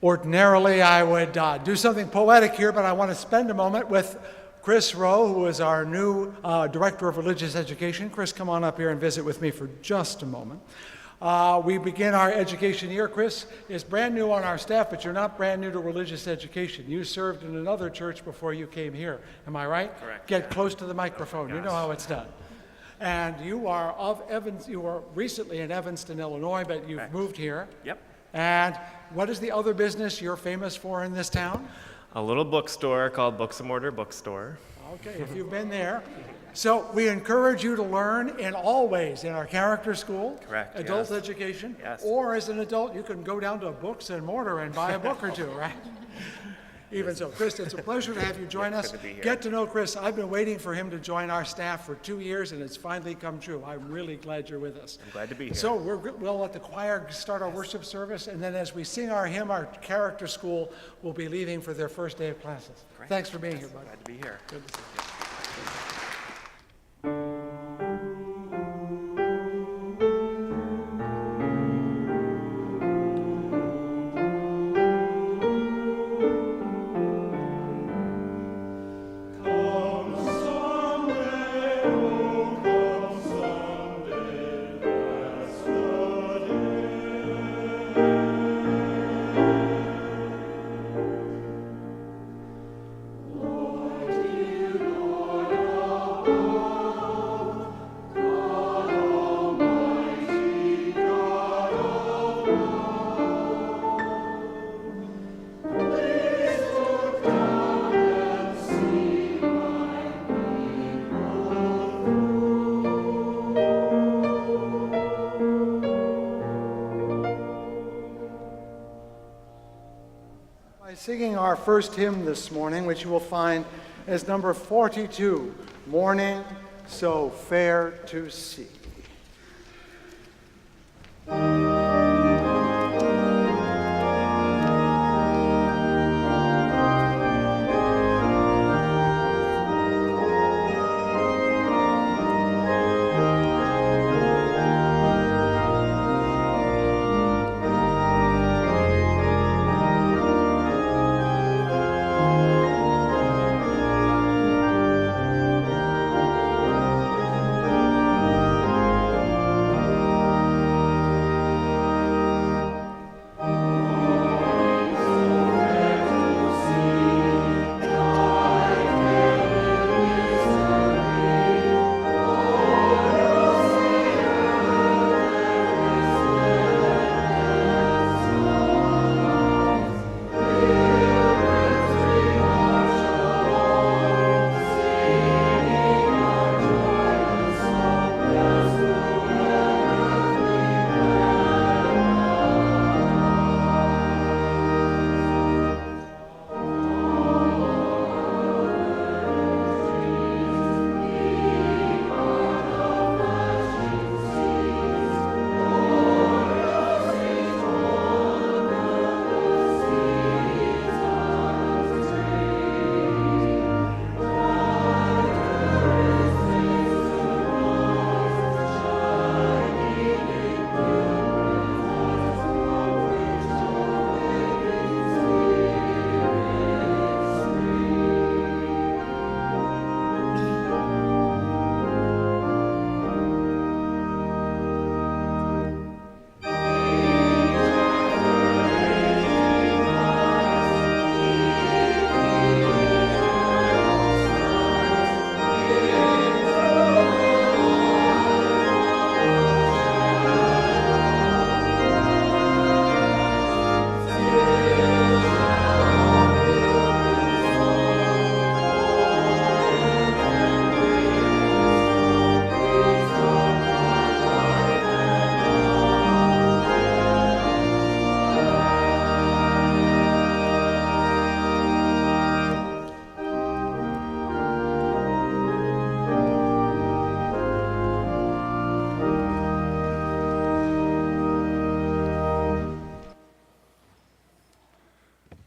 Ordinarily, I would do something poetic here, but I want to spend a moment with Chris Rowe, who is our new Director of Religious Education. Chris, come on up here and visit with me for just a moment. We begin our education year. Chris is brand new on our staff, but you're not brand new to religious education. You served in another church before you came here. Am I right? Correct. Get close to the microphone. Yes. You know how it's done. And you are of Evans. You were recently in Evanston, Illinois, but you've Correct. moved here. Yep. And what is the other business you're famous for in this town? A little bookstore called Books and Mortar Bookstore. Okay, if you've been there. So we encourage you to learn in all ways, in our character school, Correct, adult yes. education, Yes. or as an adult, you can go down to Books and Mortar and buy a book or two, right? Even so, Chris, it's a pleasure to have you join us. good to be here. Get to know Chris. I've been waiting for him to join our staff for 2 years, and it's finally come true. I'm really glad you're with us. I'm glad to be here. So we'll let the choir start our worship service, and then as we sing our hymn, our character school will be leaving for their first day of classes. Great. Thanks for being here, buddy. Glad to be here. Good to see you. Singing our first hymn this morning, which you will find as number 42, Morning So Fair to See.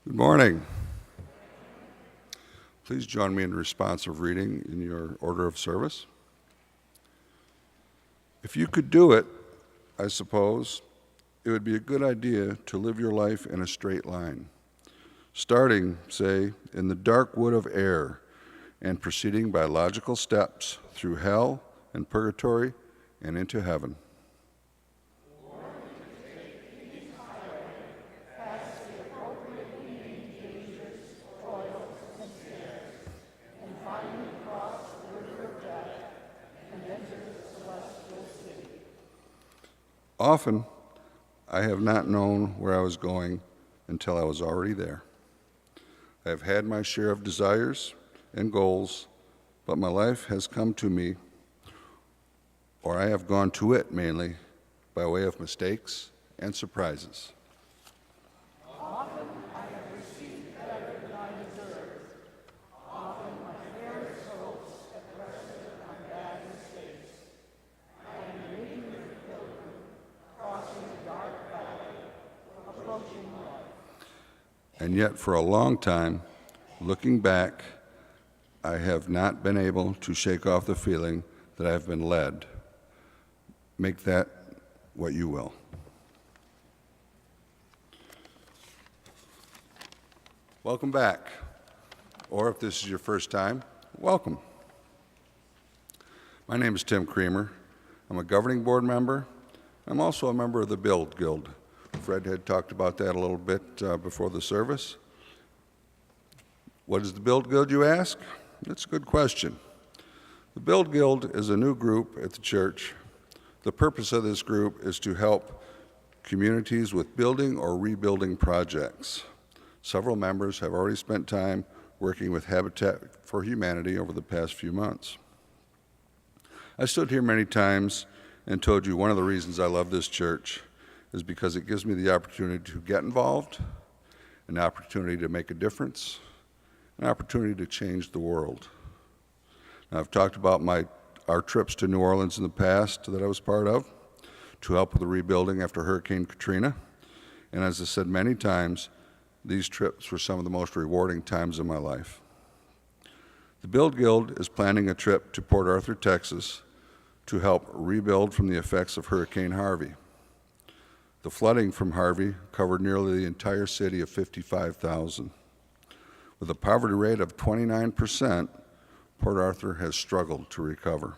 Good morning. Please join me in responsive reading in your order of service. If you could do it, I suppose, it would be a good idea to live your life in a straight line, starting, say, in the dark wood of air and proceeding by logical steps through hell and purgatory and into heaven. Often, I have not known where I was going until I was already there. I have had my share of desires and goals, but my life has come to me, or I have gone to it mainly, by way of mistakes and surprises. And yet, for a long time, looking back, I have not been able to shake off the feeling that I have been led. Make that what you will. Welcome back. Or if this is your first time, welcome. My name is Tim Creamer. I'm a governing board member. I'm also a member of the Build Guild. Fred had talked about that a little bit before the service. What is the Build Guild, you ask? That's a good question. The Build Guild is a new group at the church. The purpose of this group is to help communities with building or rebuilding projects. Several members have already spent time working with Habitat for Humanity over the past few months. I stood here many times and told you one of the reasons I love this church is because it gives me the opportunity to get involved, an opportunity to make a difference, an opportunity to change the world. Now, I've talked about our trips to New Orleans in the past that I was part of to help with the rebuilding after Hurricane Katrina. And as I said many times, these trips were some of the most rewarding times of my life. The Build Guild is planning a trip to Port Arthur, Texas, to help rebuild from the effects of Hurricane Harvey. The flooding from Harvey covered nearly the entire city of 55,000. With a poverty rate of 29%, Port Arthur has struggled to recover.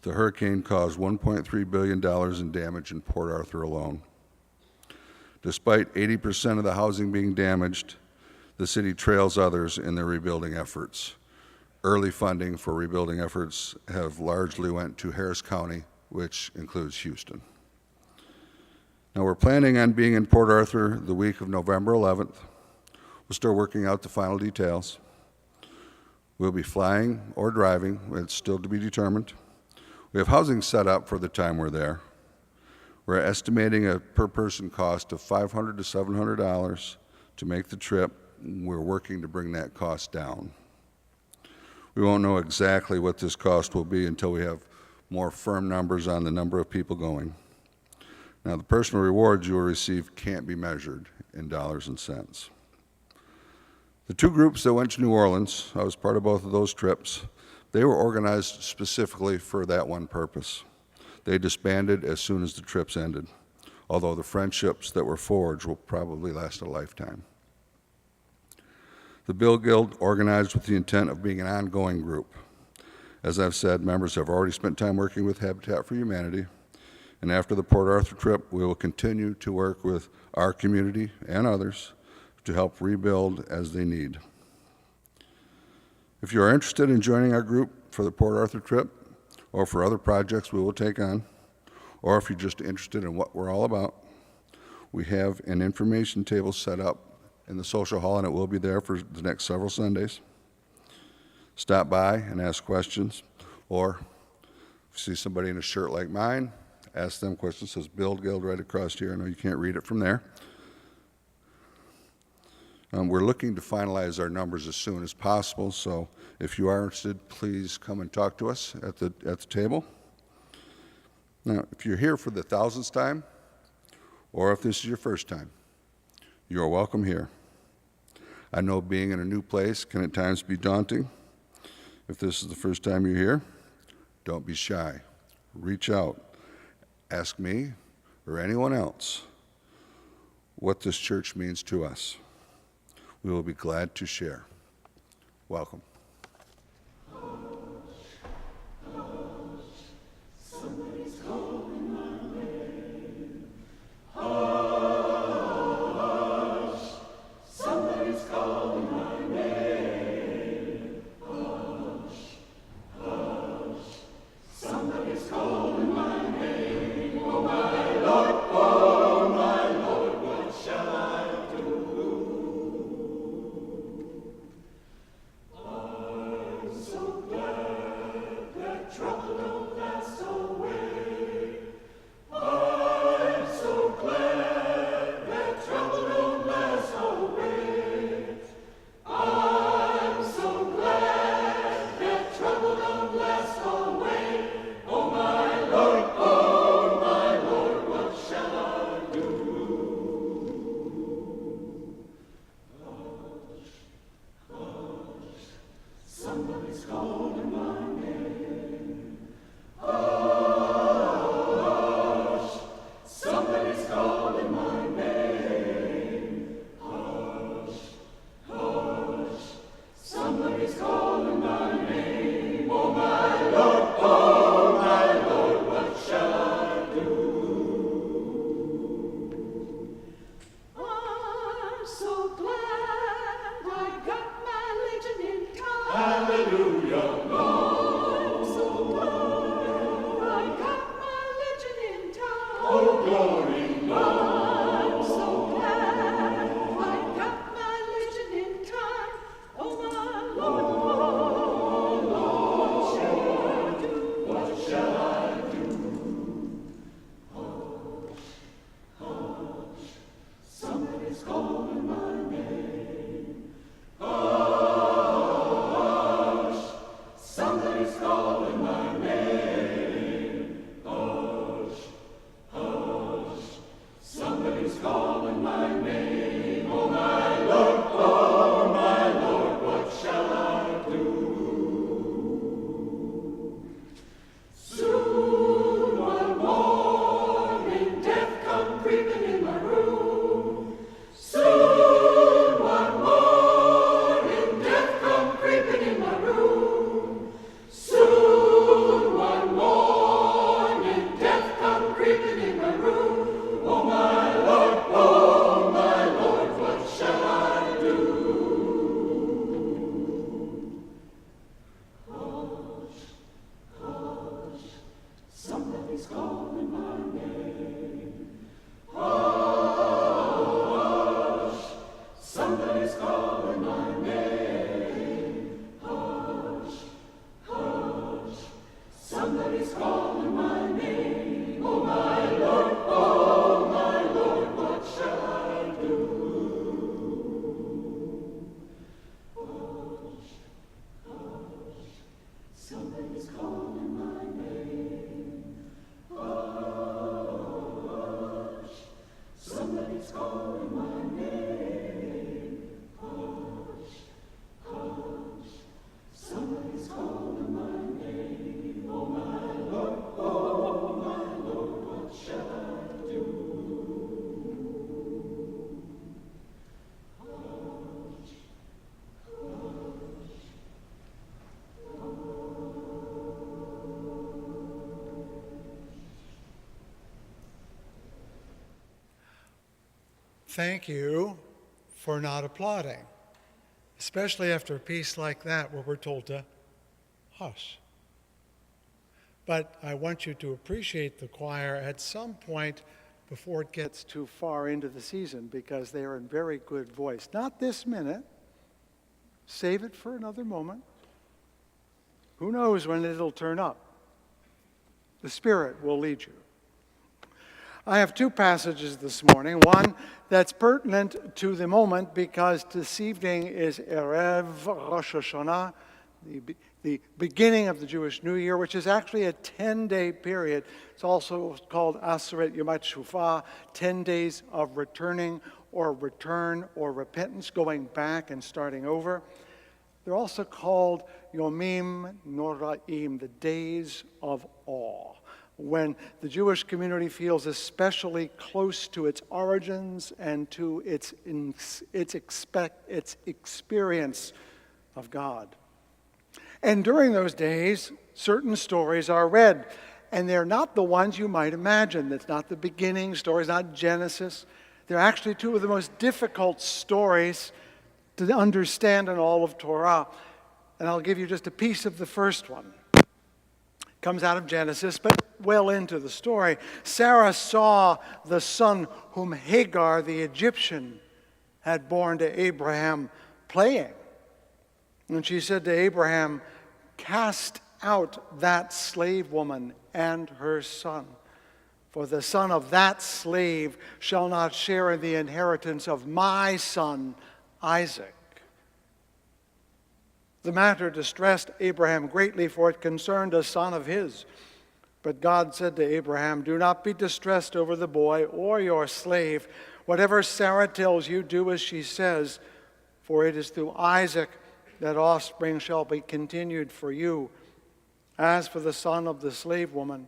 The hurricane caused $1.3 billion in damage in Port Arthur alone. Despite 80% of the housing being damaged, the city trails others in their rebuilding efforts. Early funding for rebuilding efforts have largely went to Harris County, which includes Houston. Now, we're planning on being in Port Arthur the week of November 11th. We're still working out the final details. We'll be flying or driving. It's still to be determined. We have housing set up for the time we're there. We're estimating a per-person cost of $500 to $700 to make the trip. We're working to bring that cost down. We won't know exactly what this cost will be until we have more firm numbers on the number of people going. Now, the personal rewards you will receive can't be measured in dollars and cents. The two groups that went to New Orleans, I was part of both of those trips, they were organized specifically for that one purpose. They disbanded as soon as the trips ended, although the friendships that were forged will probably last a lifetime. The Build Guild organized with the intent of being an ongoing group. As I've said, members have already spent time working with Habitat for Humanity, and after the Port Arthur trip, we will continue to work with our community and others to help rebuild as they need. If you are interested in joining our group for the Port Arthur trip or for other projects we will take on, or if you're just interested in what we're all about, we have an information table set up in the social hall, and it will be there for the next several Sundays. Stop by and ask questions, or if you see somebody in a shirt like mine, ask them questions. It says Build Guild right across here. I know you can't read it from there. We're looking to finalize our numbers as soon as possible, so if you are interested, please come and talk to us at the table. Now, if you're here for the 1000th time, or if this is your first time, you are welcome here. I know being in a new place can at times be daunting. If this is the first time you're here, don't be shy. Reach out. Ask me, or anyone else what this church means to us. We will be glad to share. Welcome. Thank you for not applauding, especially after a piece like that where we're told to hush. But I want you to appreciate the choir at some point before it gets too far into the season, because they are in very good voice. Not this minute. Save it for another moment. Who knows when it'll turn up? The Spirit will lead you. I have two passages this morning. One that's pertinent to the moment because this evening is Erev Rosh Hashanah, the beginning of the Jewish New Year, which is actually a 10-day period. It's also called Aseret Yomat Shuvah, 10 days of returning or return or repentance, going back and starting over. They're also called Yomim Noraim, the days of awe. when the Jewish community feels especially close to its origins and to its experience of God. And during those days, certain stories are read, and they're not the ones you might imagine. It's not the beginning stories, not Genesis. They're actually two of the most difficult stories to understand in all of Torah. And I'll give you just a piece of the first one. It comes out of Genesis, but well into the story. Sarah saw the son whom Hagar the Egyptian had borne to Abraham playing. And she said to Abraham, "Cast out that slave woman and her son, for the son of that slave shall not share in the inheritance of my son Isaac." The matter distressed Abraham greatly, for it concerned a son of his. But God said to Abraham, "Do not be distressed over the boy or your slave. Whatever Sarah tells you, do as she says, for it is through Isaac that offspring shall be continued for you. As for the son of the slave woman,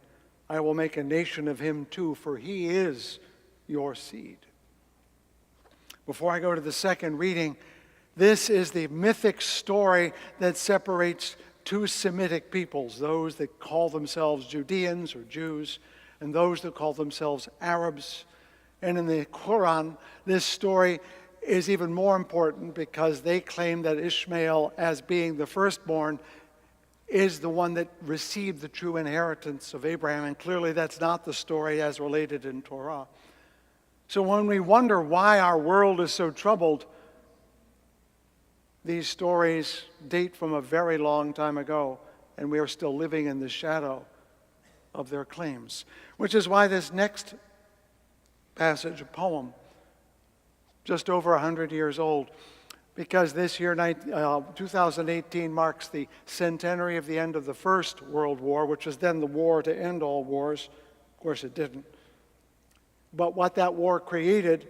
I will make a nation of him too, for he is your seed." Before I go to the second reading, this is the mythic story that separates two Semitic peoples, those that call themselves Judeans or Jews, and those that call themselves Arabs. And in the Quran, this story is even more important because they claim that Ishmael, as being the firstborn, is the one that received the true inheritance of Abraham, and clearly that's not the story as related in Torah. So when we wonder why our world is so troubled, these stories date from a very long time ago, and we are still living in the shadow of their claims. Which is why this next passage, a poem, just over 100 years old, because this year, 2018, marks the centenary of the end of the First World War, which was then the war to end all wars. Of course, it didn't. But what that war created,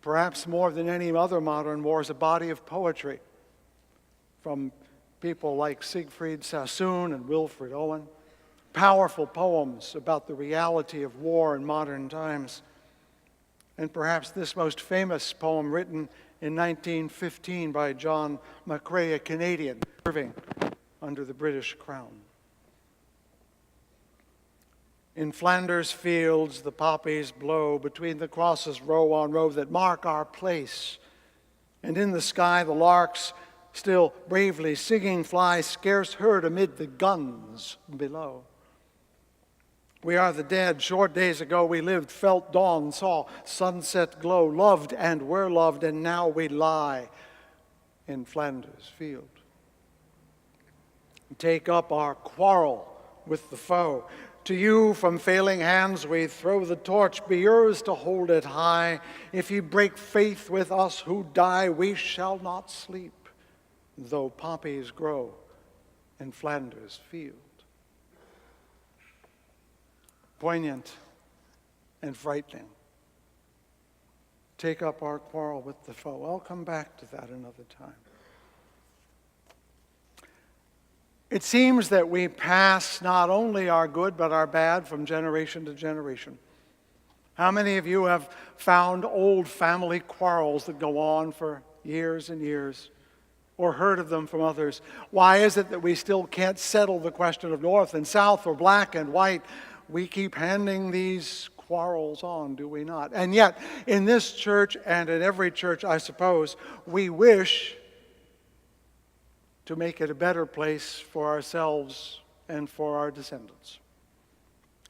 perhaps more than any other modern war, is a body of poetry from people like Siegfried Sassoon and Wilfred Owen. Powerful poems about the reality of war in modern times. And perhaps this most famous poem, written in 1915 by John McCrae, a Canadian, serving under the British Crown. In Flanders fields the poppies blow, between the crosses row on row that mark our place. And in the sky the larks, still bravely singing, fly, scarce heard amid the guns below. We are the dead. Short days ago we lived, felt dawn, saw sunset glow, loved and were loved, and now we lie in Flanders field. Take up our quarrel with the foe. To you from failing hands we throw the torch, be yours to hold it high. If ye break faith with us who die, we shall not sleep, though poppies grow in Flanders field. Poignant and frightening. Take up our quarrel with the foe. I'll come back to that another time. It seems that we pass not only our good but our bad from generation to generation. How many of you have found old family quarrels that go on for years and years, or heard of them from others? Why is it that we still can't settle the question of North and South or black and white? We keep handing these quarrels on, do we not? And yet, in this church and in every church, I suppose, we wish to make it a better place for ourselves and for our descendants.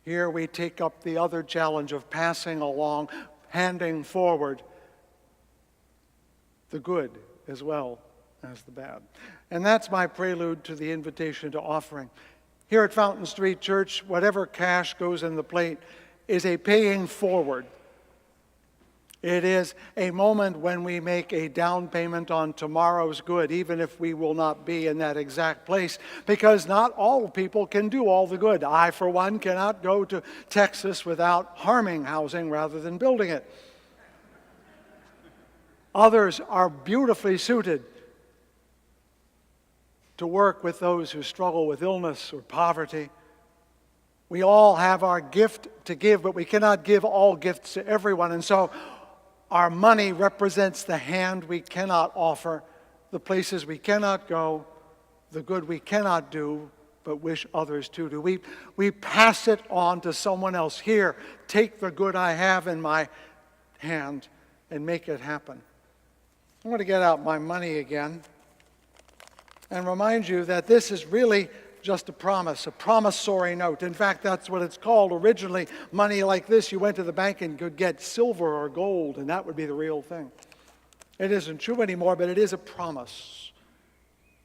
Here we take up the other challenge of passing along, handing forward the good as well as the bad. And that's my prelude to the invitation to offering. Here at Fountain Street Church, whatever cash goes in the plate is a paying forward. It is a moment when we make a down payment on tomorrow's good, even if we will not be in that exact place, because not all people can do all the good. I, for one, cannot go to Texas without harming housing rather than building it. Others are beautifully suited to work with those who struggle with illness or poverty, We all have our gift to give, but we cannot give all gifts to everyone. And so our money represents the hand we cannot offer, the places we cannot go, the good we cannot do, but wish others to do. We pass it on to someone else. Here, take the good I have in my hand and make it happen. I'm going to get out my money again and remind you that this is really just a promissory note. In fact, that's what it's called. Originally, money like this, you went to the bank and could get silver or gold, and that would be the real thing. It isn't true anymore, but it is a promise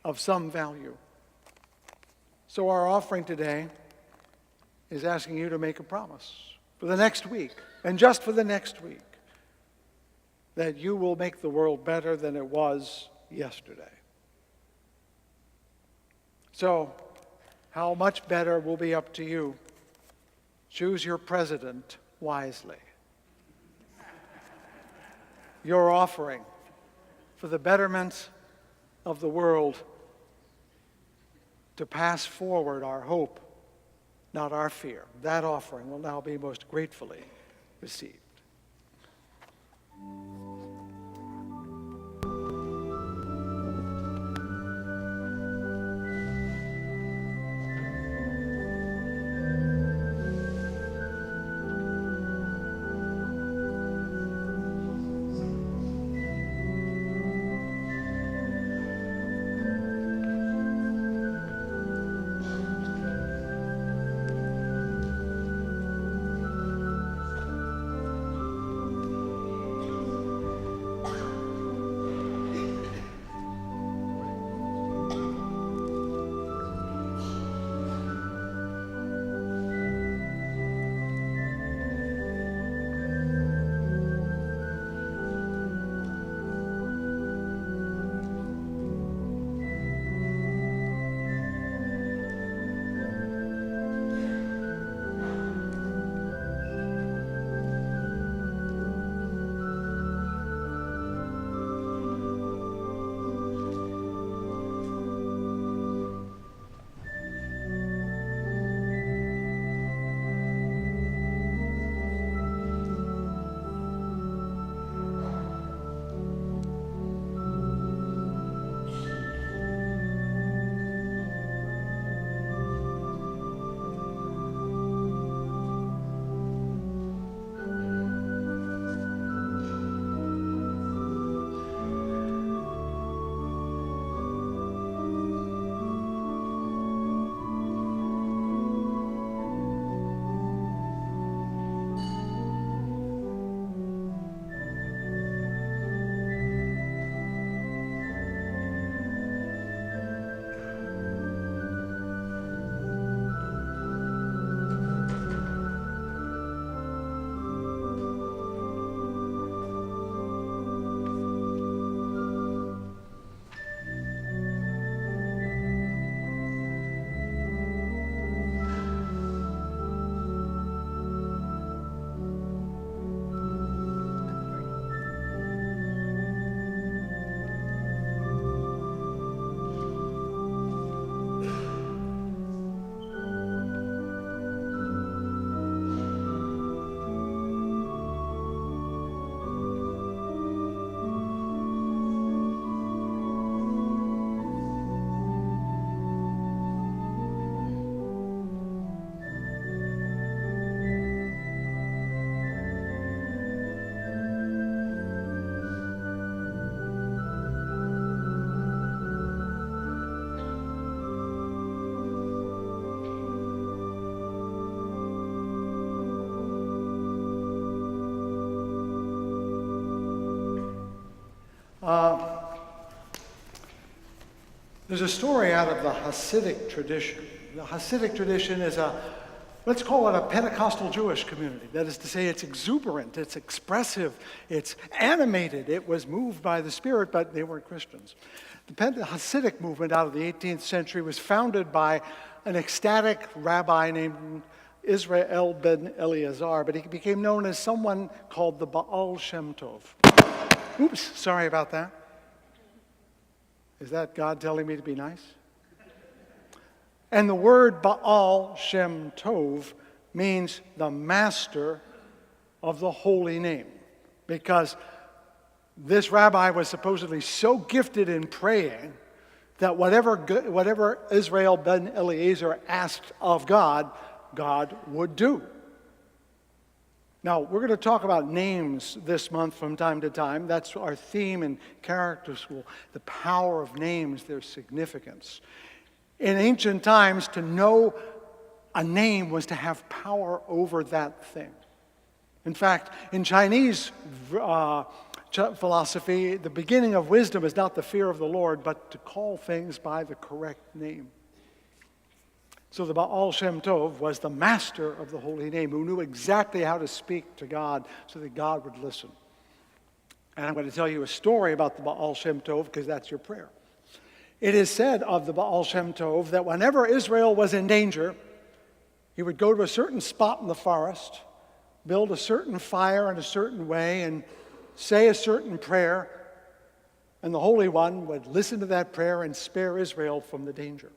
of some value. So our offering today is asking you to make a promise for the next week, and just for the next week, that you will make the world better than it was yesterday. So, how much better will be up to you. Choose your president wisely. Your offering for the betterment of the world, to pass forward our hope, not our fear. That offering will now be most gratefully received. There's a story out of the Hasidic tradition. The Hasidic tradition is let's call it a Pentecostal Jewish community. That is to say, it's exuberant, it's expressive, it's animated. It was moved by the Spirit, but they weren't Christians. The Hasidic movement out of the 18th century was founded by an ecstatic rabbi named Israel ben Eleazar, but he became known as someone called the Baal Shem Tov. Oops, sorry about that. Is that God telling me to be nice? And the word Baal Shem Tov means the master of the holy name, because this rabbi was supposedly so gifted in praying that whatever Israel ben Eliezer asked of God, God would do. Now, we're going to talk about names this month from time to time. That's our theme in character school, the power of names, their significance. In ancient times, to know a name was to have power over that thing. In fact, in Chinese philosophy, the beginning of wisdom is not the fear of the Lord, but to call things by the correct name. So the Baal Shem Tov was the master of the holy name, who knew exactly how to speak to God so that God would listen. And I'm going to tell you a story about the Baal Shem Tov, because that's your prayer. It is said of the Baal Shem Tov that whenever Israel was in danger, he would go to a certain spot in the forest, build a certain fire in a certain way, and say a certain prayer, and the Holy One would listen to that prayer and spare Israel from the danger.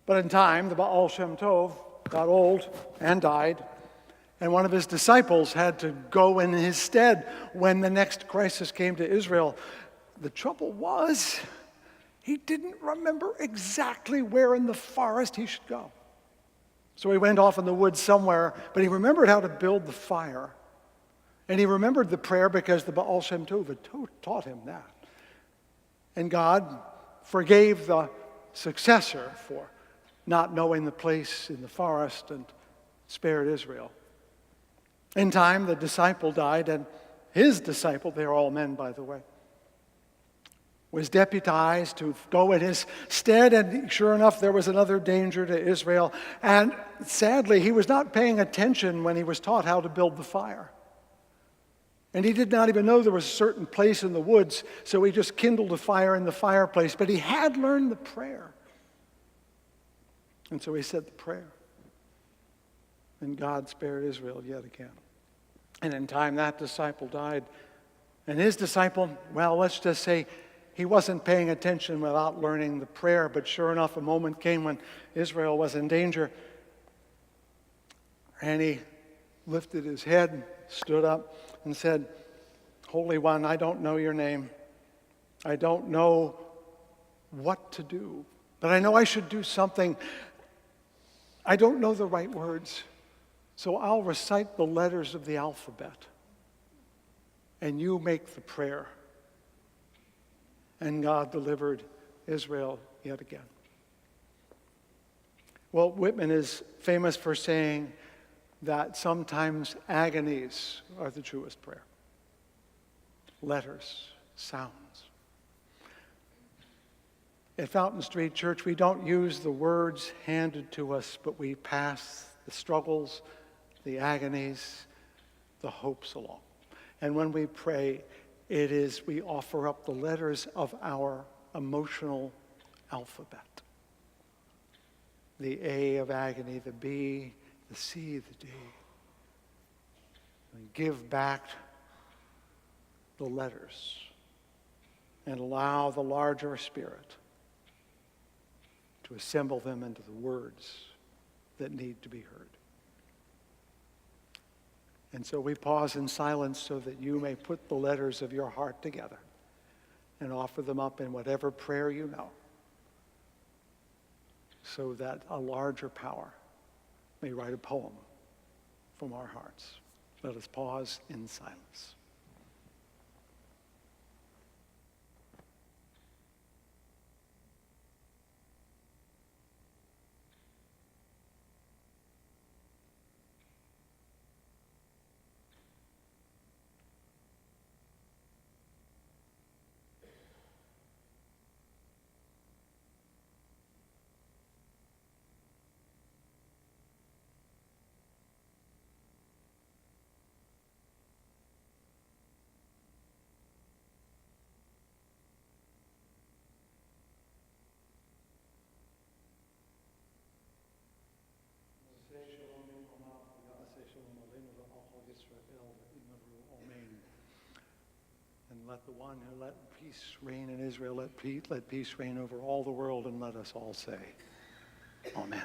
But in time, the Baal Shem Tov got old and died, and one of his disciples had to go in his stead when the next crisis came to Israel. The trouble was, he didn't remember exactly where in the forest he should go. So he went off in the woods somewhere, but he remembered how to build the fire. And he remembered the prayer because the Baal Shem Tov had taught him that. And God forgave the successor for not knowing the place in the forest and spared Israel. In time, the disciple died, and his disciple, they are all men, by the way, was deputized to go in his stead, and sure enough, there was another danger to Israel. And sadly, he was not paying attention when he was taught how to build the fire. And he did not even know there was a certain place in the woods, so he just kindled a fire in the fireplace. But he had learned the prayer. And so he said the prayer. And God spared Israel yet again. And in time, that disciple died. And his disciple, well, let's just say he wasn't paying attention without learning the prayer. But sure enough, a moment came when Israel was in danger. And he lifted his head, stood up, and said, Holy One, I don't know your name. I don't know what to do. But I know I should do something. I don't know the right words. So I'll recite the letters of the alphabet. And you make the prayer. And God delivered Israel yet again. Walt Whitman is famous for saying that sometimes agonies are the truest prayer. Letters, sounds. At Fountain Street Church, we don't use the words handed to us, but we pass the struggles, the agonies, the hopes along. And when we pray, we offer up the letters of our emotional alphabet. The A of agony, the B, the C, the D. And give back the letters and allow the larger spirit to assemble them into the words that need to be heard. And so we pause in silence so that you may put the letters of your heart together and offer them up in whatever prayer you know, so that a larger power may write a poem from our hearts. Let us pause in silence. And let the one who let peace reign in Israel, let peace reign over all the world, and let us all say, Amen.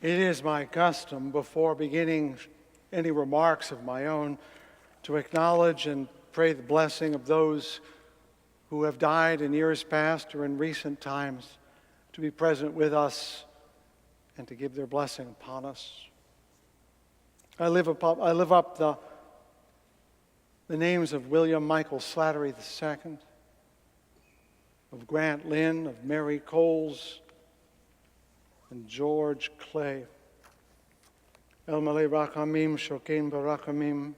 It is my custom, before beginning any remarks of my own, to acknowledge and pray the blessing of those who have died in years past or in recent times, to be present with us and to give their blessing upon us. I live up the names of William Michael Slattery II, of Grant Lynn, of Mary Coles, and George Clay. El Malay Rachamim, Shokein Barachamim.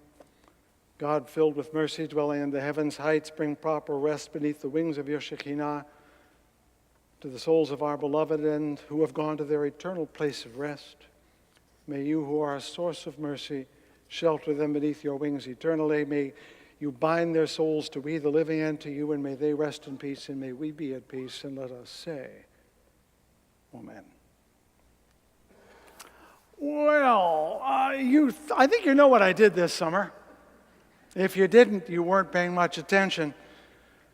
God filled with mercy, dwelling in the heavens heights, bring proper rest beneath the wings of your Shekinah to the souls of our beloved and who have gone to their eternal place of rest. May you, who are a source of mercy, shelter them beneath your wings eternally. May you bind their souls to we, the living, and to you, and may they rest in peace, and may we be at peace. And let us say, Amen. Well, I think you know what I did this summer. If you didn't, you weren't paying much attention.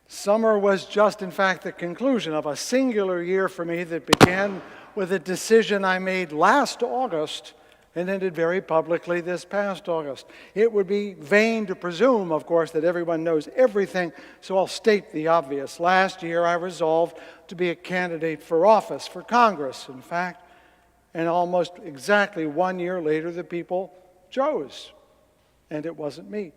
Summer was just, in fact, the conclusion of a singular year for me that began with a decision I made last August and ended very publicly this past August. It would be vain to presume, of course, that everyone knows everything, so I'll state the obvious. Last year, I resolved to be a candidate for office, for Congress, in fact, and almost exactly 1 year later, the people chose, and it wasn't me.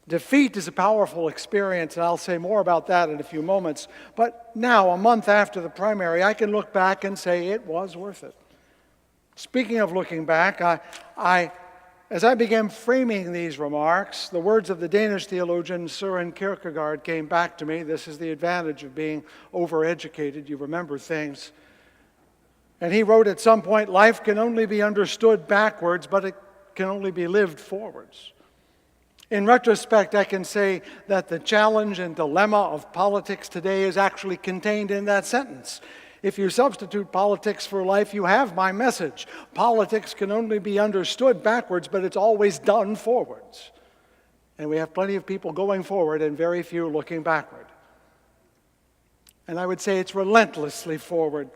Defeat is a powerful experience, and I'll say more about that in a few moments. But now, a month after the primary, I can look back and say it was worth it. Speaking of looking back, as I began framing these remarks, the words of the Danish theologian Søren Kierkegaard came back to me. This is the advantage of being overeducated. You remember things. And he wrote at some point, life can only be understood backwards, but it can only be lived forwards. In retrospect, I can say that the challenge and dilemma of politics today is actually contained in that sentence. If you substitute politics for life, you have my message. Politics can only be understood backwards, but it's always done forwards. And we have plenty of people going forward and very few looking backward. And I would say it's relentlessly forward.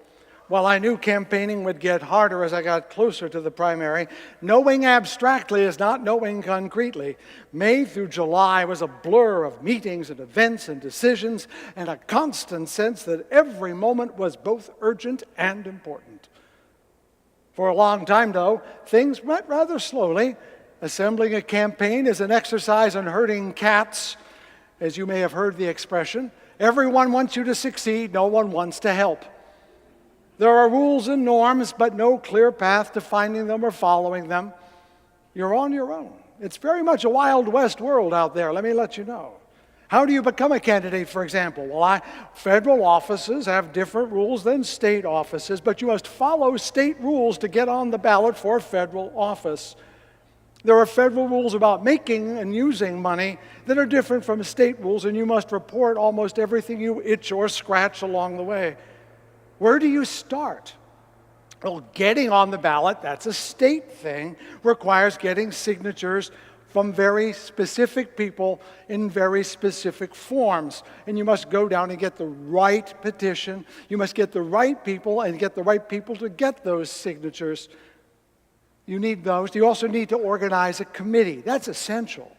While I knew campaigning would get harder as I got closer to the primary, knowing abstractly is not knowing concretely. May through July was a blur of meetings and events and decisions and a constant sense that every moment was both urgent and important. For a long time, though, things went rather slowly. Assembling a campaign is an exercise in herding cats, as you may have heard the expression. Everyone wants you to succeed, no one wants to help. There are rules and norms, but no clear path to finding them or following them. You're on your own. It's very much a Wild West world out there, let me let you know. How do you become a candidate, for example? Well, federal offices have different rules than state offices, but you must follow state rules to get on the ballot for federal office. There are federal rules about making and using money that are different from state rules, and you must report almost everything you itch or scratch along the way. Where do you start? Well, getting on the ballot, that's a state thing, requires getting signatures from very specific people in very specific forms. And you must go down and get the right petition. You must get the right people and get the right people to get those signatures. You need those. You also need to organize a committee. That's essential.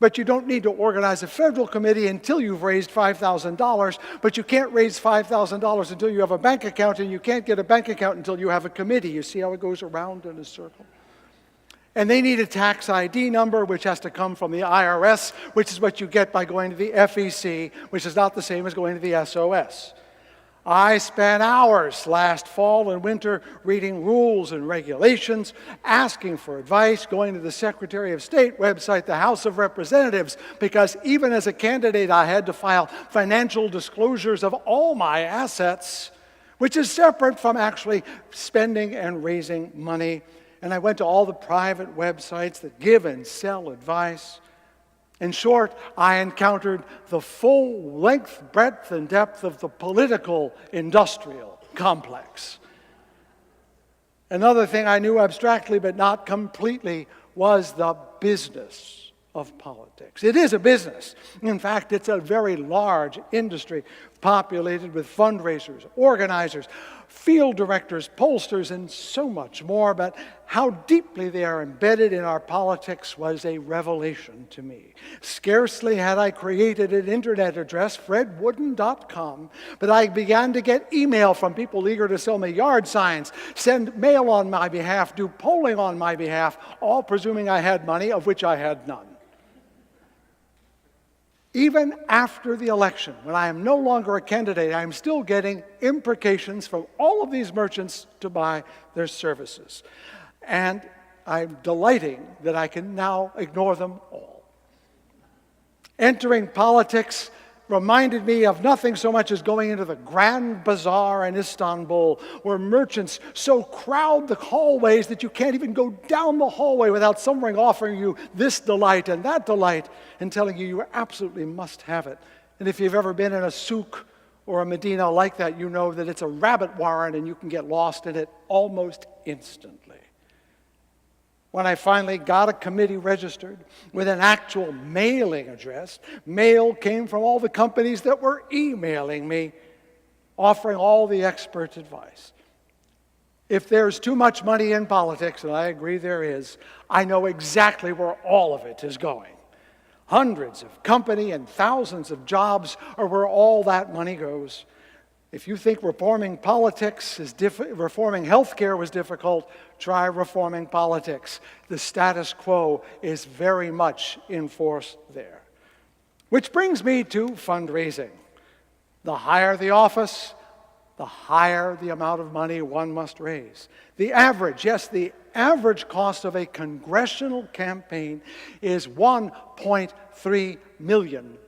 But you don't need to organize a federal committee until you've raised $5,000. But you can't raise $5,000 until you have a bank account, and you can't get a bank account until you have a committee. You see how it goes around in a circle? And they need a tax ID number, which has to come from the IRS, which is what you get by going to the FEC, which is not the same as going to the SOS. I spent hours last fall and winter reading rules and regulations, asking for advice, going to the Secretary of State website, the House of Representatives, because even as a candidate, I had to file financial disclosures of all my assets, which is separate from actually spending and raising money. And I went to all the private websites that give and sell advice. In short, I encountered the full length, breadth, and depth of the political industrial complex. Another thing I knew abstractly but not completely was the business of politics. It is a business. In fact, it's a very large industry populated with fundraisers, organizers, field directors, pollsters, and so much more, but how deeply they are embedded in our politics was a revelation to me. Scarcely had I created an internet address, fredwooden.com, but I began to get email from people eager to sell me yard signs, send mail on my behalf, do polling on my behalf, all presuming I had money, of which I had none. Even after the election, when I am no longer a candidate, I am still getting imprecations from all of these merchants to buy their services. And I'm delighting that I can now ignore them all. Entering politics reminded me of nothing so much as going into the Grand Bazaar in Istanbul, where merchants so crowd the hallways that you can't even go down the hallway without someone offering you this delight and that delight and telling you you absolutely must have it. And if you've ever been in a souk or a medina like that, you know that it's a rabbit warren and you can get lost in it almost instantly. When I finally got a committee registered with an actual mailing address, mail came from all the companies that were emailing me, offering all the expert advice. If there's too much money in politics, and I agree there is, I know exactly where all of it is going. Hundreds of company and thousands of jobs are where all that money goes. If you think reforming politics is reforming healthcare was difficult, try reforming politics. The status quo is very much in force there. Which brings me to fundraising. The higher the office, the higher the amount of money one must raise. The average, yes, the average cost of a congressional campaign is $1.3 million.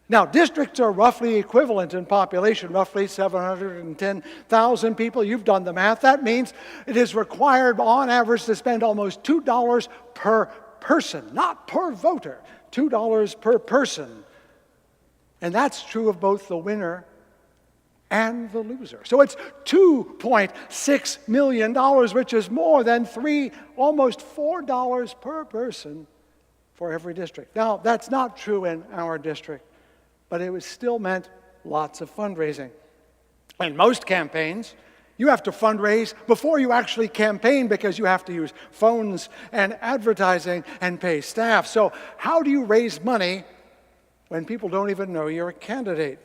Now, districts are roughly equivalent in population, roughly 710,000 people. You've done the math. That means it is required on average to spend almost $2 per person, not per voter, $2 per person. And that's true of both the winner and the loser. So it's $2.6 million, which is more than almost $4 per person for every district. Now, that's not true in our district, but it was still meant lots of fundraising. In most campaigns, you have to fundraise before you actually campaign because you have to use phones and advertising and pay staff. So how do you raise money when people don't even know you're a candidate?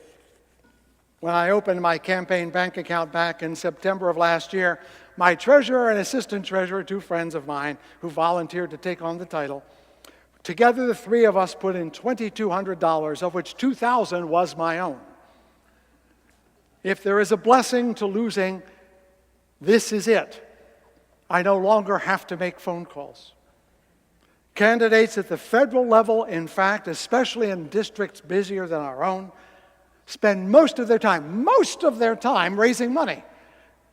When I opened my campaign bank account back in September of last year, my treasurer and assistant treasurer, two friends of mine who volunteered to take on the title, together the three of us put in $2,200, of which $2,000 was my own. If there is a blessing to losing, this is it. I no longer have to make phone calls. Candidates at the federal level, in fact, especially in districts busier than our own, spend most of their time raising money.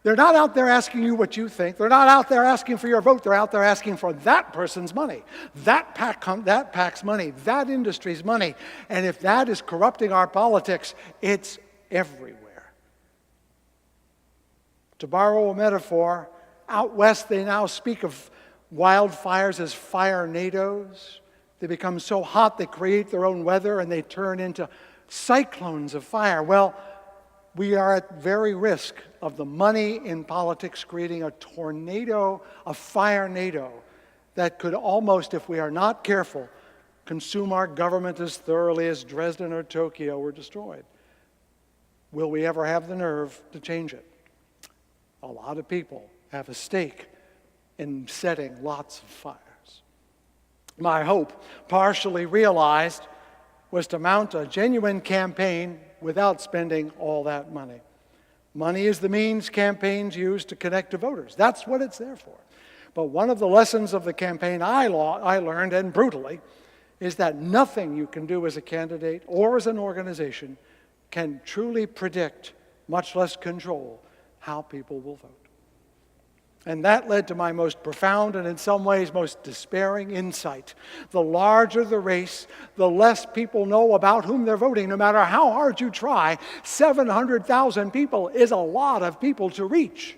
They're not out there asking you what you think. They're not out there asking for your vote. They're out there asking for that person's money, that PAC's money, that industry's money. And if that is corrupting our politics, it's everywhere. To borrow a metaphor, out west they now speak of wildfires as fire-nados. They become so hot they create their own weather and they turn into cyclones of fire. Well, we are at very risk of the money in politics creating a tornado, a fire-nado, that could almost, if we are not careful, consume our government as thoroughly as Dresden or Tokyo were destroyed. Will we ever have the nerve to change it? A lot of people have a stake in setting lots of fires. My hope, partially realized, was to mount a genuine campaign without spending all that money. Money is the means campaigns use to connect to voters. That's what it's there for. But one of the lessons of the campaign I learned, and brutally, is that nothing you can do as a candidate or as an organization can truly predict, much less control, how people will vote. And that led to my most profound and in some ways most despairing insight. The larger the race, the less people know about whom they're voting, no matter how hard you try. 700,000 people is a lot of people to reach.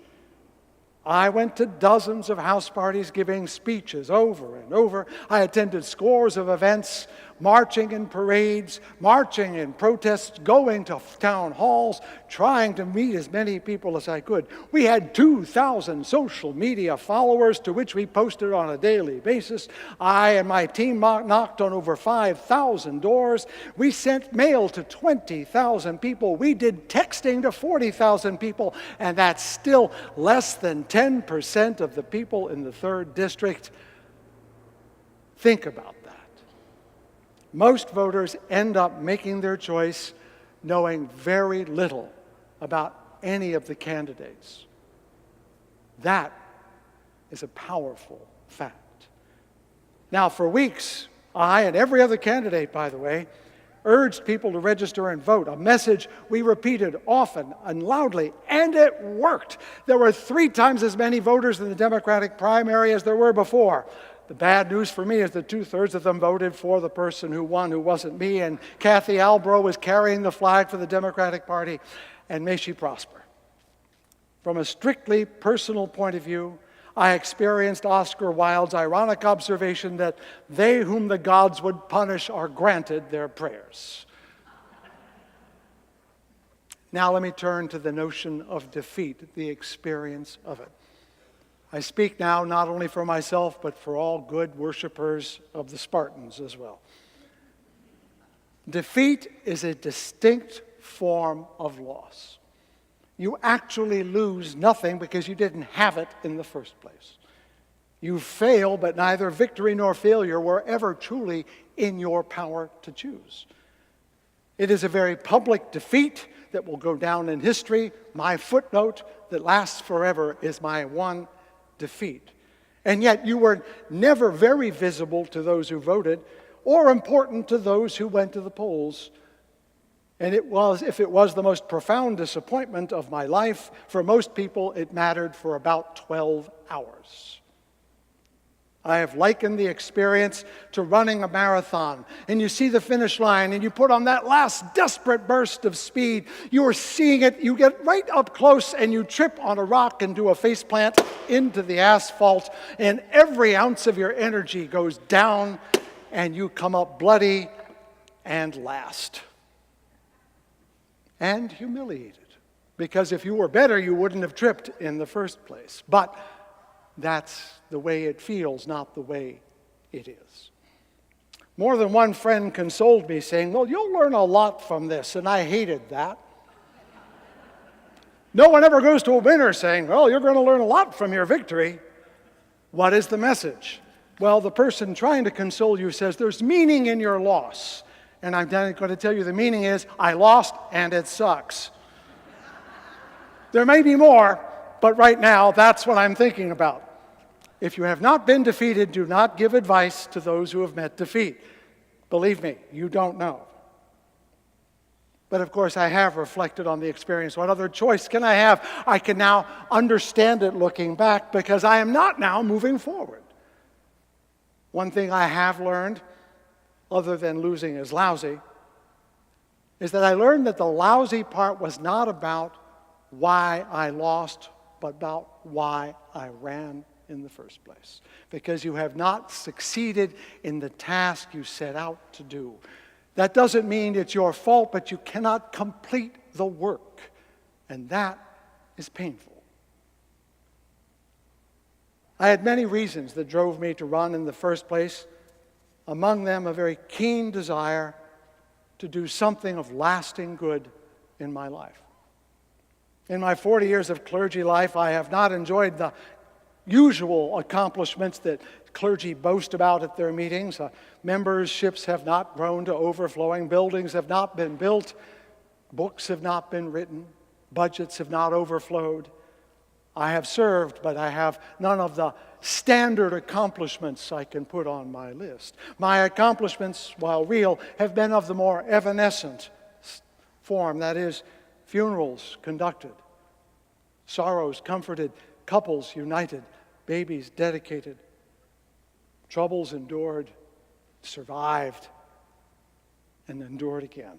I went to dozens of house parties giving speeches over and over. I attended scores of events marching in parades, marching in protests, going to town halls, trying to meet as many people as I could. We had 2,000 social media followers to which we posted on a daily basis. I and my team knocked on over 5,000 doors. We sent mail to 20,000 people. We did texting to 40,000 people, and that's still less than 10% of the people in the 3rd District. Think about that. Most voters end up making their choice knowing very little about any of the candidates. That is a powerful fact. Now, for weeks, I and every other candidate, by the way, urged people to register and vote, a message we repeated often and loudly, and it worked. There were 3 times as many voters in the Democratic primary as there were before. The bad news for me is that 2/3 of them voted for the person who won, who wasn't me, and Kathy Albro was carrying the flag for the Democratic Party, and may she prosper. From a strictly personal point of view, I experienced Oscar Wilde's ironic observation that they whom the gods would punish are granted their prayers. Now let me turn to the notion of defeat, the experience of it. I speak now not only for myself, but for all good worshipers of the Spartans as well. Defeat is a distinct form of loss. You actually lose nothing because you didn't have it in the first place. You fail, but neither victory nor failure were ever truly in your power to choose. It is a very public defeat that will go down in history. My footnote that lasts forever is my one defeat. And yet you were never very visible to those who voted or important to those who went to the polls. And if it was the most profound disappointment of my life, for most people it mattered for about 12 hours. I have likened the experience to running a marathon, and you see the finish line, and you put on that last desperate burst of speed. You are seeing it, you get right up close, and you trip on a rock and do a faceplant into the asphalt, and every ounce of your energy goes down, and you come up bloody and last. And humiliated, because if you were better, you wouldn't have tripped in the first place. But that's the way it feels, not the way it is. More than one friend consoled me, saying, well, you'll learn a lot from this, and I hated that. No one ever goes to a winner saying, well, you're going to learn a lot from your victory. What is the message? Well, the person trying to console you says, there's meaning in your loss. And I'm going to tell you the meaning is, I lost and it sucks. There may be more, but right now, that's what I'm thinking about. If you have not been defeated, do not give advice to those who have met defeat. Believe me, you don't know. But of course, I have reflected on the experience. What other choice can I have? I can now understand it looking back because I am not now moving forward. One thing I have learned, other than losing is lousy, is that I learned that the lousy part was not about why I lost, but about why I ran in the first place. Because you have not succeeded in the task you set out to do. That doesn't mean it's your fault, but you cannot complete the work. And that is painful. I had many reasons that drove me to run in the first place. Among them, a very keen desire to do something of lasting good in my life. In my 40 years of clergy life, I have not enjoyed the usual accomplishments that clergy boast about at their meetings. Memberships have not grown to overflowing. Buildings have not been built. Books have not been written. Budgets have not overflowed. I have served, but I have none of the standard accomplishments I can put on my list. My accomplishments, while real, have been of the more evanescent form, that is, funerals conducted, sorrows comforted, couples united, babies dedicated, troubles endured, survived, and endured again.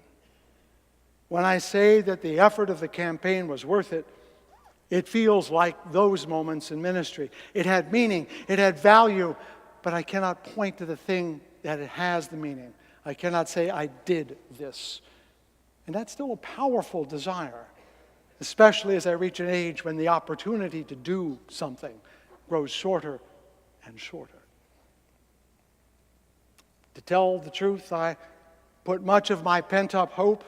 When I say that the effort of the campaign was worth it, it feels like those moments in ministry. It had meaning, it had value, but I cannot point to the thing that it has the meaning. I cannot say I did this. And that's still a powerful desire, especially as I reach an age when the opportunity to do something grows shorter and shorter. To tell the truth, I put much of my pent-up hope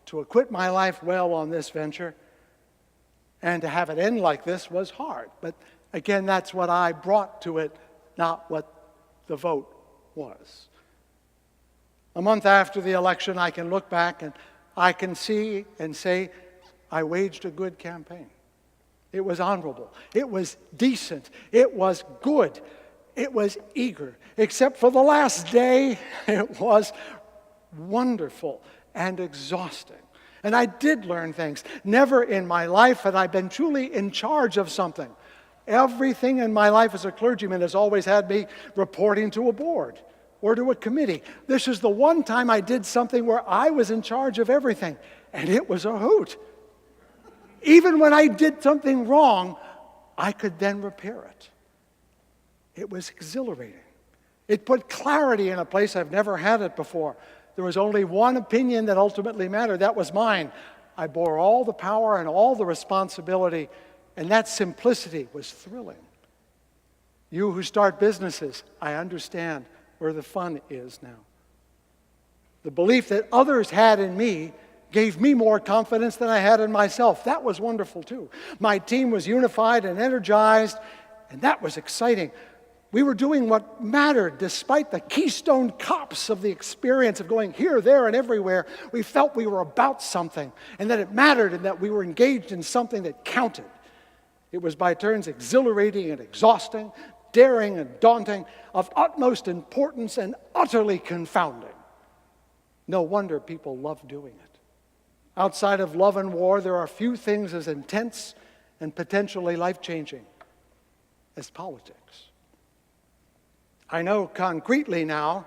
to acquit my life well on this venture, and to have it end like this was hard. But again, that's what I brought to it, not what the vote was. A month after the election, I can look back and I can see and say, I waged a good campaign. It was honorable. It was decent. It was good. It was eager. Except for the last day, it was wonderful and exhausting. And I did learn things. Never in my life had I been truly in charge of something. Everything in my life as a clergyman has always had me reporting to a board or to a committee. This is the one time I did something where I was in charge of everything, and it was a hoot. Even when I did something wrong, I could then repair it. It was exhilarating. It put clarity in a place I've never had it before. There was only one opinion that ultimately mattered. That was mine. I bore all the power and all the responsibility, and that simplicity was thrilling. You who start businesses, I understand where the fun is now. The belief that others had in me gave me more confidence than I had in myself. That was wonderful too. My team was unified and energized, and that was exciting. We were doing what mattered despite the keystone cops of the experience of going here, there, and everywhere. We felt we were about something, and that it mattered, and that we were engaged in something that counted. It was by turns exhilarating and exhausting, daring and daunting, of utmost importance and utterly confounding. No wonder people love doing it. Outside of love and war, there are few things as intense and potentially life-changing as politics. I know concretely now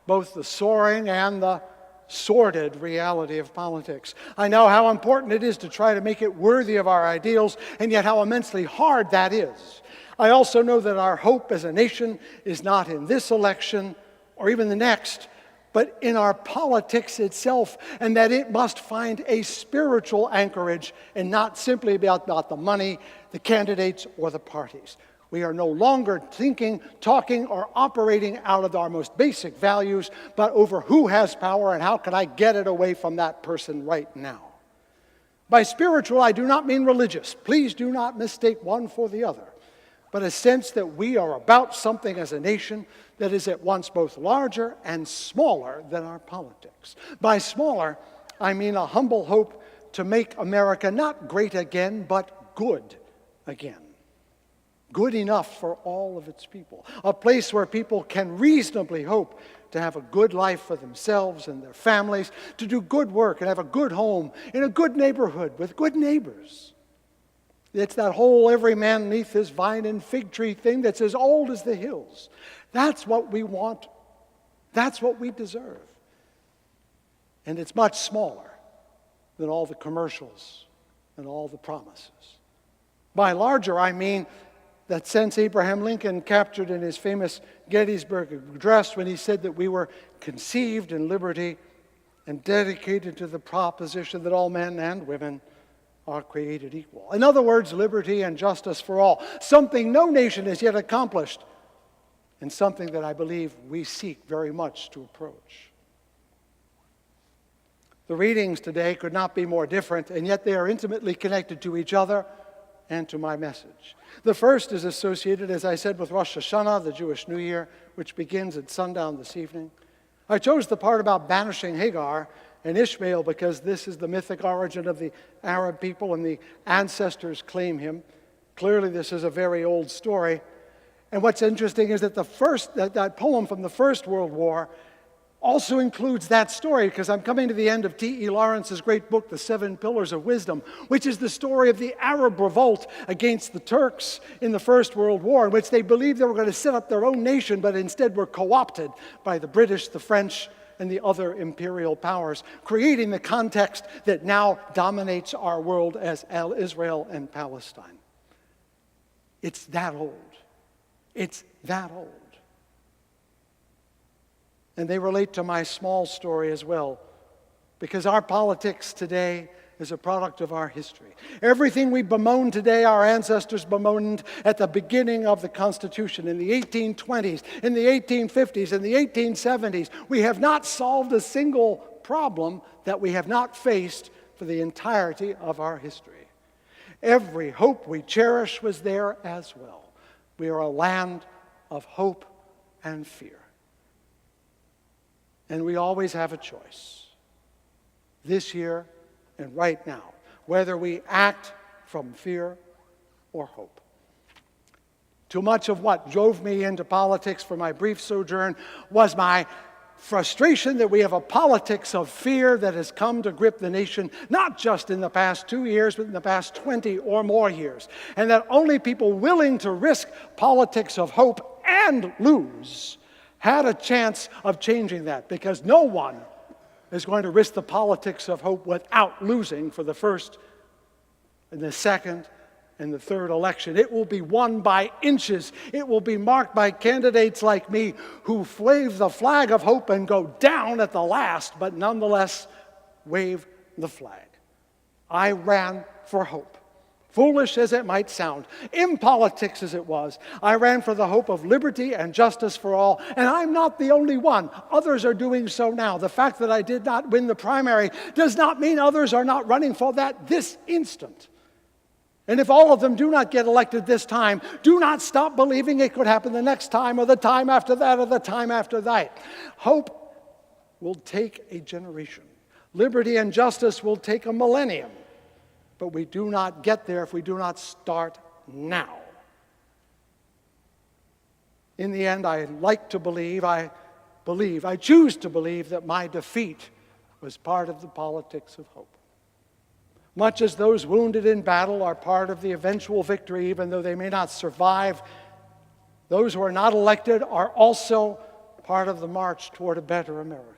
both the soaring and the sordid reality of politics. I know how important it is to try to make it worthy of our ideals, and yet how immensely hard that is. I also know that our hope as a nation is not in this election or even the next, but in our politics itself, and that it must find a spiritual anchorage and not simply about the money, the candidates, or the parties. We are no longer thinking, talking, or operating out of our most basic values, but over who has power and how can I get it away from that person right now. By spiritual, I do not mean religious. Please do not mistake one for the other, but a sense that we are about something as a nation that is at once both larger and smaller than our politics. By smaller, I mean a humble hope to make America not great again, but good again. Good enough for all of its people. A place where people can reasonably hope to have a good life for themselves and their families, to do good work and have a good home in a good neighborhood with good neighbors. It's that whole every man neath his vine and fig tree thing that's as old as the hills. That's what we want. That's what we deserve. And it's much smaller than all the commercials and all the promises. By larger, I mean that sense Abraham Lincoln captured in his famous Gettysburg Address when he said that we were conceived in liberty and dedicated to the proposition that all men and women are created equal. In other words, liberty and justice for all, something no nation has yet accomplished, and something that I believe we seek very much to approach. The readings today could not be more different, and yet they are intimately connected to each other and to my message. The first is associated, as I said, with Rosh Hashanah, the Jewish New Year, which begins at sundown this evening. I chose the part about banishing Hagar and Ishmael because this is the mythic origin of the Arab people, and the ancestors claim him. Clearly, this is a very old story. And what's interesting is that that poem from the First World War also includes that story, because I'm coming to the end of T.E. Lawrence's great book, The Seven Pillars of Wisdom, which is the story of the Arab revolt against the Turks in the First World War, in which they believed they were going to set up their own nation, but instead were co-opted by the British, the French, and the other imperial powers, creating the context that now dominates our world as Israel and Palestine. It's that old. It's that old. And they relate to my small story as well, because our politics today is a product of our history. Everything we bemoan today, our ancestors bemoaned at the beginning of the Constitution in the 1820s, in the 1850s, in the 1870s. We have not solved a single problem that we have not faced for the entirety of our history. Every hope we cherish was there as well. We are a land of hope and fear. And we always have a choice, this year and right now, whether we act from fear or hope. Too much of what drove me into politics for my brief sojourn was my frustration that we have a politics of fear that has come to grip the nation, not just in the past 2 years, but in the past 20 or more years. And that only people willing to risk politics of hope and lose had a chance of changing that, because no one is going to risk the politics of hope without losing for the first and the second and the third election. It will be won by inches. It will be marked by candidates like me who wave the flag of hope and go down at the last, but nonetheless wave the flag. I ran for hope. Foolish as it might sound, impolitics as it was, I ran for the hope of liberty and justice for all, and I'm not the only one. Others are doing so now. The fact that I did not win the primary does not mean others are not running for that this instant. And if all of them do not get elected this time, do not stop believing it could happen the next time or the time after that or the time after that. Hope will take a generation. Liberty and justice will take a millennium. But we do not get there if we do not start now. In the end, I choose to believe that my defeat was part of the politics of hope. Much as those wounded in battle are part of the eventual victory, even though they may not survive, those who are not elected are also part of the march toward a better America.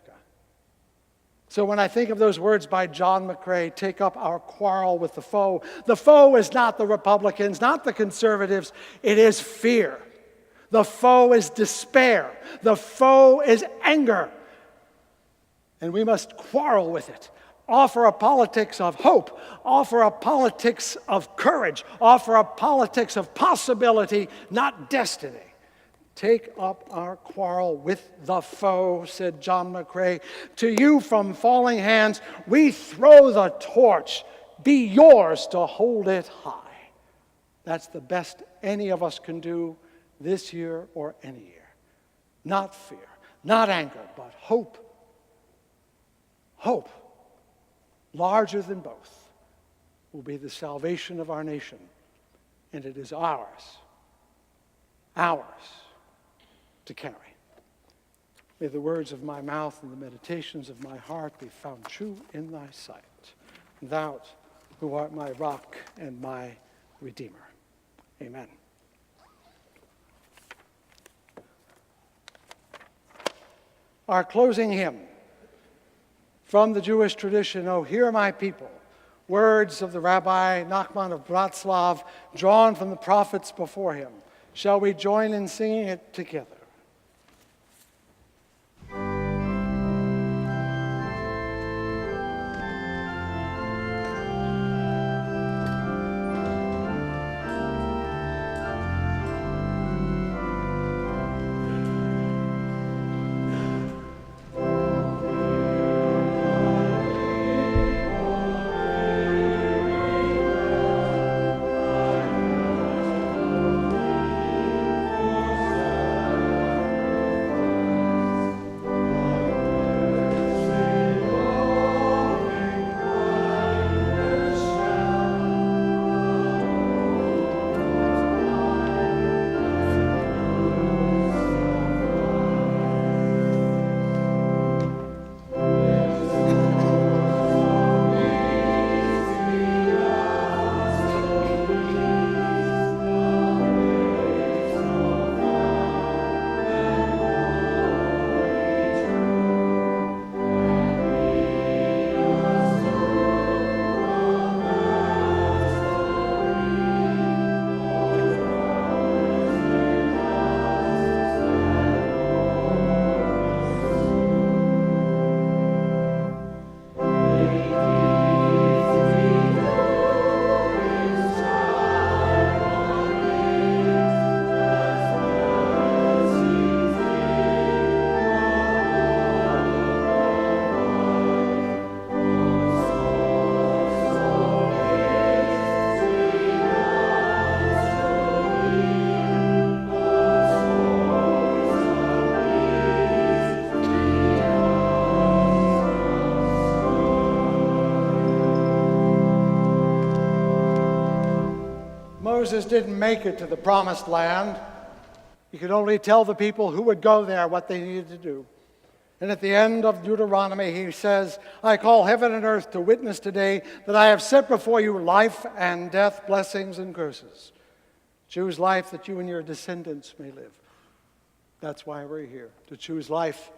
So when I think of those words by John McCrae, take up our quarrel with the foe is not the Republicans, not the conservatives, it is fear. The foe is despair. The foe is anger. And we must quarrel with it. Offer a politics of hope. Offer a politics of courage. Offer a politics of possibility, not destiny. Take up our quarrel with the foe, said John McCrae. To you from falling hands, we throw the torch. Be yours to hold it high. That's the best any of us can do this year or any year. Not fear, not anger, but hope. Hope, larger than both, will be the salvation of our nation. And it is ours to carry. May the words of my mouth and the meditations of my heart be found true in thy sight, thou who art my rock and my redeemer. Amen. Our closing hymn from the Jewish tradition, O hear my people, words of the Rabbi Nachman of Bratslav, drawn from the prophets before him. Shall we join in singing it together? Moses didn't make it to the promised land. He could only tell the people who would go there what they needed to do. And at the end of Deuteronomy, he says, I call heaven and earth to witness today that I have set before you life and death, blessings and curses. Choose life that you and your descendants may live. That's why we're here, to choose life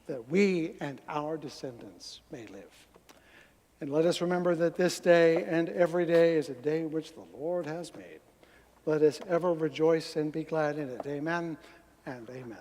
that we and our descendants may live. And let us remember that this day and every day is a day which the Lord has made. Let us ever rejoice and be glad in it. Amen and amen.